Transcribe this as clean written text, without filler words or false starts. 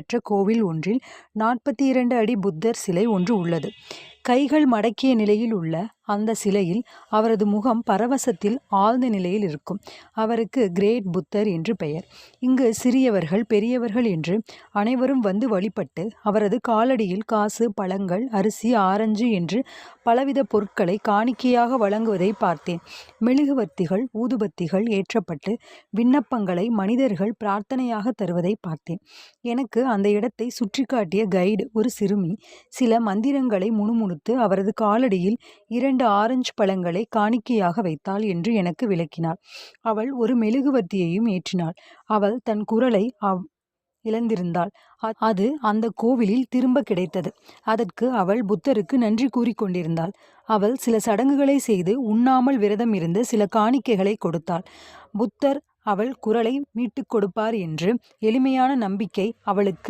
பெற்ற கோவில் ஒன்றில் 42 அடி புத்தர் சிலை ஒன்று உள்ளது. கைகள் மடக்கிய நிலையில் உள்ள அந்த சிலையில் அவரது முகம் பரவசத்தில் ஆழ்ந்த நிலையில் இருக்கும். அவருக்கு கிரேட் புத்தர் என்று பெயர். இங்கு சிறியவர்கள் பெரியவர்கள் என்று அனைவரும் வந்து வழிபட்டு அவரது காலடியில் காசு, பழங்கள், அரிசி, ஆரஞ்சு என்று பலவித பொருட்களை காணிக்கையாக வழங்குவதை பார்த்தேன். மெழுகுவர்த்திகள், ஊதுபத்திகள் ஏற்றப்பட்டு விண்ணப்பங்களை மனிதர்கள் பிரார்த்தனையாக தருவதை பார்த்தேன். எனக்கு அந்த இடத்தை சுற்றி காட்டிய கைடு ஒரு சிறுமி சில மந்திரங்களை முணுமுணுத்து அவரது காலடியில் 2 ஆரஞ்சு பழங்களை காணிக்கையாக வைத்தாள் என்று எனக்கு விளக்கினாள். அவள் ஒரு மெழுகுவர்த்தியையும் ஏற்றினாள். அவள் தன் குரலை இழந்திருந்தாள். அது அந்த கோவிலில் திரும்ப கிடைத்தது. அதற்கு அவள் புத்தருக்கு நன்றி கூறிக்கொண்டிருந்தாள். அவள் சில சடங்குகளை செய்து உண்ணாமல் விரதம் இருந்து சில காணிக்கைகளை கொடுத்தாள். புத்தர் அவள் குரலை மீட்டுக் கொடுப்பார் என்று எளிமையான நம்பிக்கை அவளுக்கு